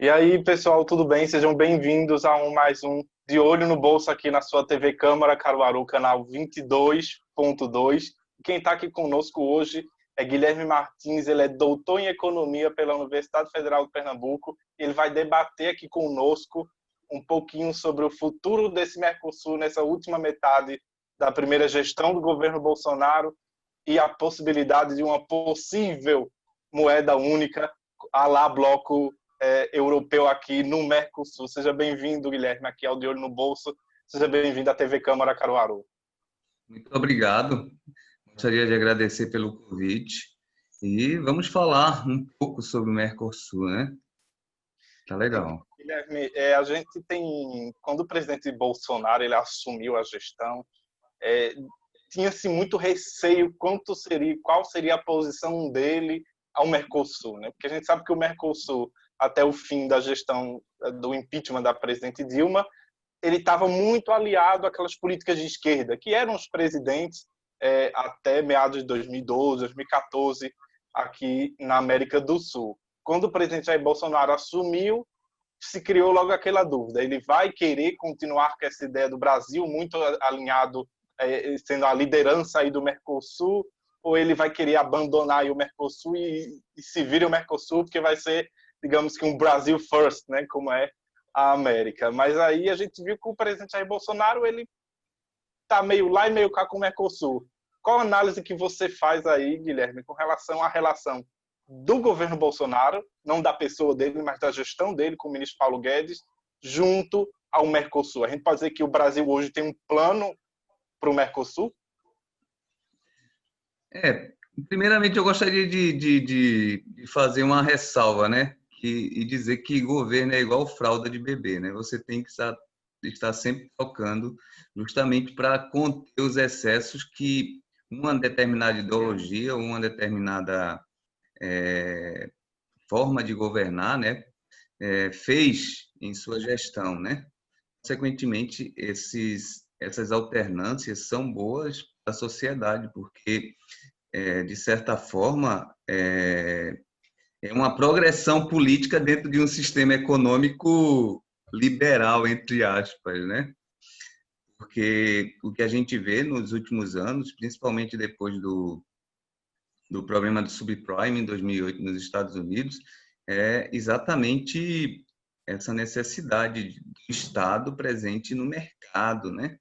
E aí, pessoal, tudo bem? Sejam bem-vindos a mais um De Olho no Bolso aqui na sua TV Câmara Caruaru, canal 22.2. Quem está aqui conosco hoje é Guilherme Martins, ele é doutor em Economia pela Universidade Federal de Pernambuco. Ele vai debater aqui conosco um pouquinho sobre o futuro desse Mercosul nessa última metade da primeira gestão do governo Bolsonaro e a possibilidade de uma possível moeda única à la bloco europeu aqui no Mercosul. Seja bem-vindo, Guilherme, aqui ao De Olho no Bolso. Seja bem-vindo à TV Câmara Caruaru. Muito obrigado. Gostaria de agradecer pelo convite e vamos falar um pouco sobre o Mercosul, né? Tá legal. Guilherme, a gente tem, quando o presidente Bolsonaro ele assumiu a gestão, tinha-se muito receio qual seria a posição dele ao Mercosul, né? Porque a gente sabe que o Mercosul, até o fim da gestão do impeachment da presidente Dilma, ele estava muito aliado àquelas políticas de esquerda, que eram os presidentes até meados de 2012, 2014, aqui na América do Sul. Quando o presidente Jair Bolsonaro assumiu, se criou logo aquela dúvida. Ele vai querer continuar com essa ideia do Brasil muito alinhado, sendo a liderança aí do Mercosul, ou ele vai querer abandonar aí o Mercosul e se vira o Mercosul, porque vai ser, digamos que um Brasil first, né, como é a América. Mas aí a gente viu que o presidente Jair Bolsonaro, ele tá meio lá e meio cá com o Mercosul. Qual a análise que você faz aí, Guilherme, com relação à relação do governo Bolsonaro, não da pessoa dele, mas da gestão dele com o ministro Paulo Guedes, junto ao Mercosul? A gente pode dizer que o Brasil hoje tem um plano para o Mercosul? Primeiramente eu gostaria de fazer uma ressalva, né? E dizer que governo é igual fralda de bebê, né? Você tem que estar sempre tocando justamente para conter os excessos que uma determinada ideologia, uma determinada forma de governar, né, fez em sua gestão, né? Consequentemente, essas alternâncias são boas para a sociedade, porque, de certa forma, é uma progressão política dentro de um sistema econômico liberal, entre aspas, né? Porque o que a gente vê nos últimos anos, principalmente depois do problema do subprime em 2008 nos Estados Unidos, é exatamente essa necessidade do Estado presente no mercado, né?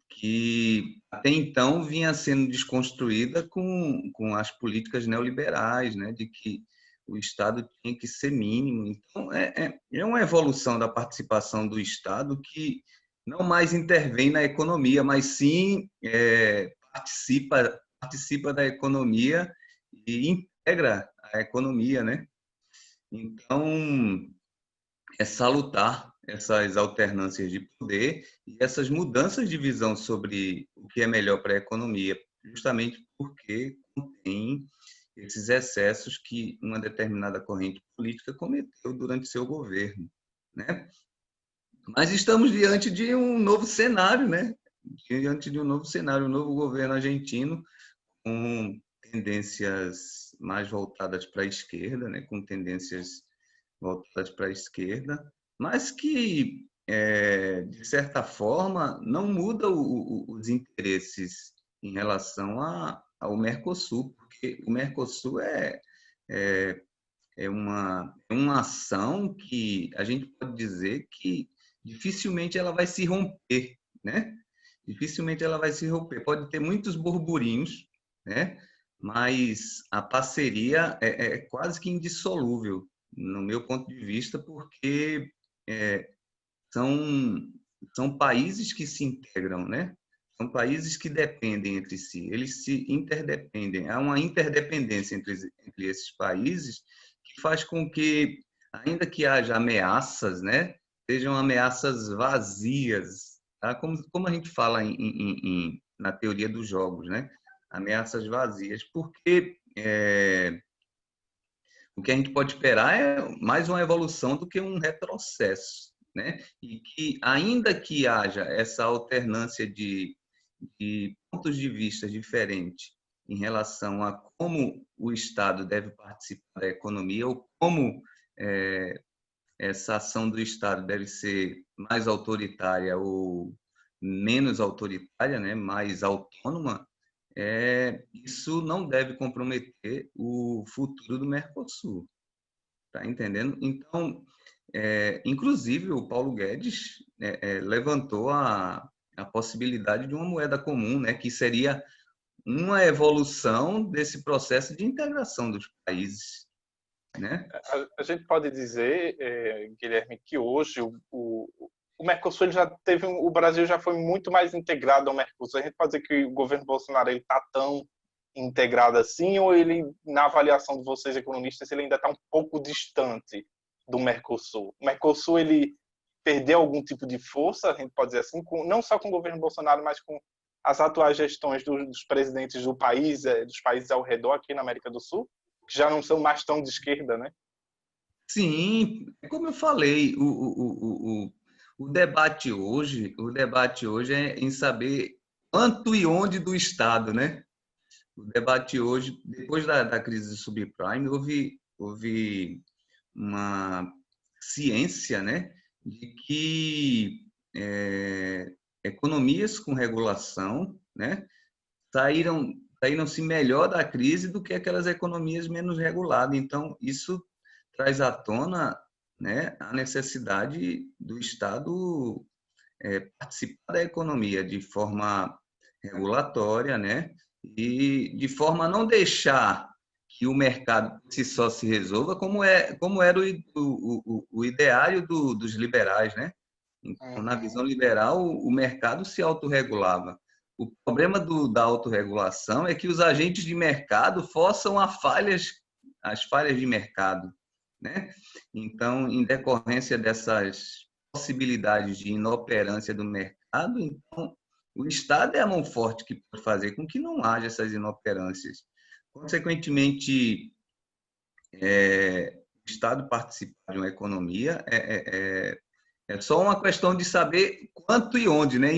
Que até então vinha sendo desconstruída com as políticas neoliberais, né? De que o Estado tinha que ser mínimo. Então, é uma evolução da participação do Estado que não mais intervém na economia, mas sim participa da economia e integra a economia, né? Então, é salutar essas alternâncias de poder e essas mudanças de visão sobre o que é melhor para a economia, justamente porque contém esses excessos que uma determinada corrente política cometeu durante seu governo, né? Mas estamos diante de um novo cenário, né? Diante de um novo cenário, um novo governo argentino com tendências mais voltadas para a esquerda, né? Com tendências voltadas para a esquerda, mas que, de certa forma, não muda os interesses em relação ao Mercosul, porque o Mercosul é uma ação que a gente pode dizer que dificilmente ela vai se romper, né? Dificilmente ela vai se romper. Pode ter muitos burburinhos, né? Mas a parceria é quase que indissolúvel, no meu ponto de vista, porque são países que se integram, né? São países que dependem entre si, eles se interdependem. Há uma interdependência entre esses países que faz com que, ainda que haja ameaças, né, sejam ameaças vazias, tá? Como a gente fala na teoria dos jogos, né? Ameaças vazias, porque o que a gente pode esperar é mais uma evolução do que um retrocesso, né? E que, ainda que haja essa alternância de de pontos de vista diferentes em relação a como o Estado deve participar da economia ou como essa ação do Estado deve ser mais autoritária ou menos autoritária, né, mais autônoma, isso não deve comprometer o futuro do Mercosul. Tá entendendo? Então, inclusive, o Paulo Guedes levantou a possibilidade de uma moeda comum, né, que seria uma evolução desse processo de integração dos países, né? A gente pode dizer, Guilherme, que hoje o Mercosul ele já teve, o Brasil já foi muito mais integrado ao Mercosul. A gente pode dizer que o governo Bolsonaro ele está tão integrado assim, ou ele, na avaliação de vocês economistas, ele ainda está um pouco distante do Mercosul? O Mercosul ele perdeu algum tipo de força, a gente pode dizer assim, não só com o governo Bolsonaro, mas com as atuais gestões dos presidentes do país, dos países ao redor aqui na América do Sul, que já não são mais tão de esquerda, né? Sim, como eu falei, o debate hoje é em saber quanto e onde do Estado, né? O debate hoje, depois da crise do subprime, houve uma ciência, né, de que economias com regulação, né, saíram-se melhor da crise do que aquelas economias menos reguladas. Então, isso traz à tona, né, a necessidade do Estado participar da economia de forma regulatória, né, e de forma a não deixar que o mercado por si só se resolva, como era o ideário dos liberais, né? Então, na visão liberal, o mercado se autorregulava. O problema da autorregulação é que os agentes de mercado forçam as falhas de mercado, né? Então, em decorrência dessas possibilidades de inoperância do mercado, então, o Estado é a mão forte que pode fazer com que não haja essas inoperâncias. Consequentemente, o Estado participar de uma economia é só uma questão de saber quanto e onde, né?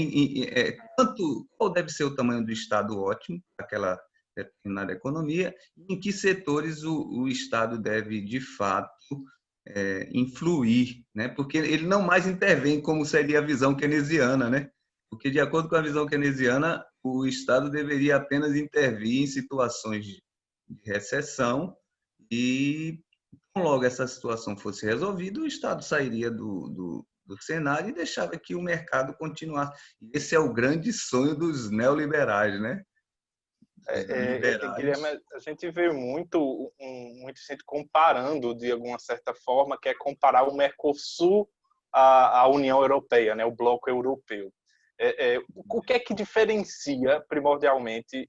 Qual deve ser o tamanho do Estado ótimo para aquela determinada economia, e em que setores o Estado deve, de fato, influir, né? Porque ele não mais intervém como seria a visão keynesiana, né? Porque, de acordo com a visão keynesiana, o Estado deveria apenas intervir em situações de recessão e, logo essa situação fosse resolvida, o Estado sairia do cenário e deixava que o mercado continuasse. Esse é o grande sonho dos neoliberais, né? Guilherme, a gente vê muito gente comparando de alguma certa forma, que é comparar o Mercosul à União Europeia, né, o bloco europeu. O que é que diferencia primordialmente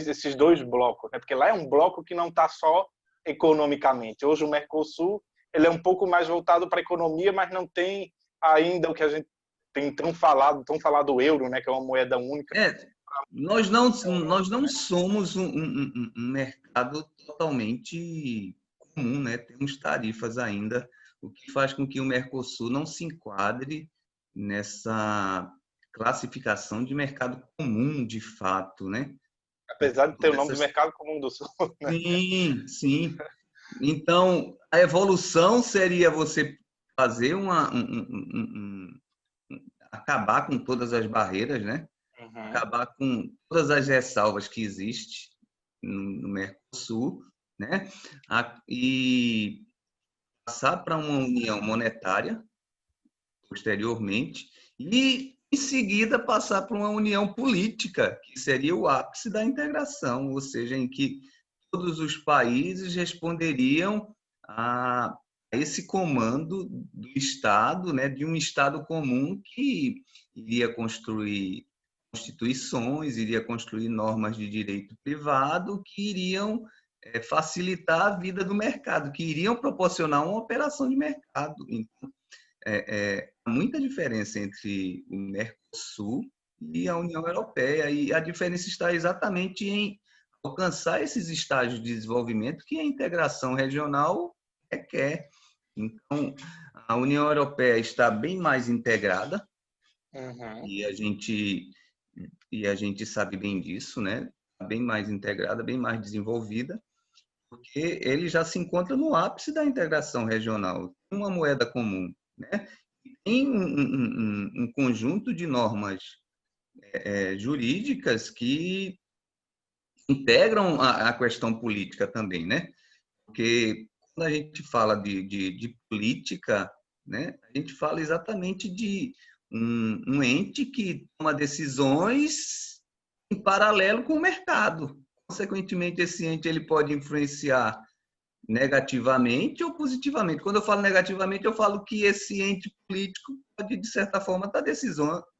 esses dois blocos, né? Porque lá é um bloco que não está só economicamente. Hoje o Mercosul ele é um pouco mais voltado para a economia, mas não tem ainda o que a gente tem tão falado o euro, né, que é uma moeda única. Nós não somos um mercado totalmente comum, né? Temos tarifas ainda, o que faz com que o Mercosul não se enquadre nessa classificação de mercado comum, de fato, né? Apesar de ter o nome do mercado comum do Sul. Né? Sim, sim. Então, a evolução seria você fazer acabar com todas as barreiras, né? Acabar com todas as ressalvas que existem no Mercosul, né? E passar para uma união monetária posteriormente e em seguida passar para uma união política, que seria o ápice da integração, ou seja, em que todos os países responderiam a esse comando do Estado, né, de um Estado comum que iria construir constituições, iria construir normas de direito privado que iriam facilitar a vida do mercado, que iriam proporcionar uma operação de mercado. Então, há muita diferença entre o Mercosul e a União Europeia, e a diferença está exatamente em alcançar esses estágios de desenvolvimento que a integração regional requer. Então, a União Europeia está bem mais integrada, e a gente e a gente sabe bem disso, né? Bem mais integrada, bem mais desenvolvida, porque ele já se encontra no ápice da integração regional, uma moeda comum, né? Tem um conjunto de normas jurídicas que integram a questão política também, né? Porque quando a gente fala de política, né, a gente fala exatamente de um ente que toma decisões em paralelo com o mercado. Consequentemente, esse ente ele pode influenciar negativamente ou positivamente. Quando eu falo negativamente, eu falo que esse ente político pode, de certa forma, estar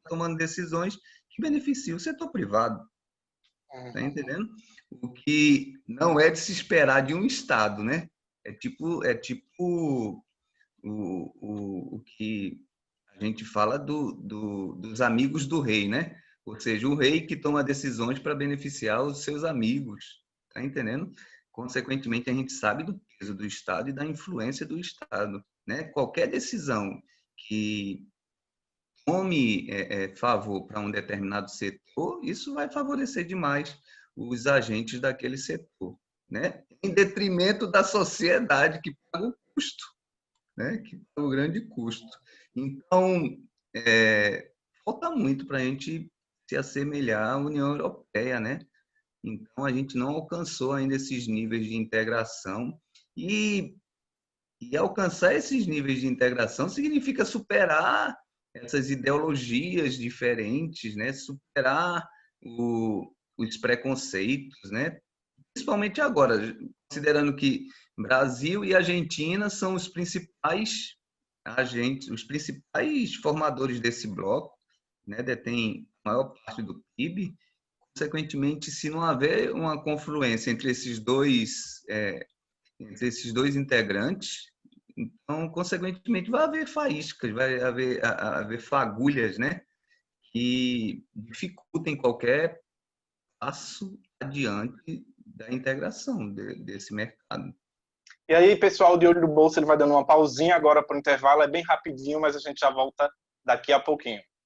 tomando decisões que beneficiam o setor privado. Tá entendendo? O que não é de se esperar de um Estado, né? É tipo o que a gente fala dos amigos do rei, né? Ou seja, o rei que toma decisões para beneficiar os seus amigos, tá entendendo? Consequentemente, a gente sabe do peso do Estado e da influência do Estado, né? Qualquer decisão que tome favor para um determinado setor, isso vai favorecer demais os agentes daquele setor, né? Em detrimento da sociedade que paga o custo, né? Que paga o grande custo. Então, falta muito para a gente se assemelhar à União Europeia, né? Então, a gente não alcançou ainda esses níveis de integração e alcançar esses níveis de integração significa superar essas ideologias diferentes, né? Superar os preconceitos, né? Principalmente agora, considerando que Brasil e Argentina são os principais agentes, os principais formadores desse bloco, né? Detêm a maior parte do PIB. Consequentemente, se não haver uma confluência entre esses dois integrantes, então, consequentemente, vai haver faíscas, vai haver fagulhas, né? Que dificultem qualquer passo adiante da integração desse mercado. E aí, pessoal de Olho no Bolso, ele vai dando uma pausinha agora para o intervalo, é bem rapidinho, mas a gente já volta daqui a pouquinho.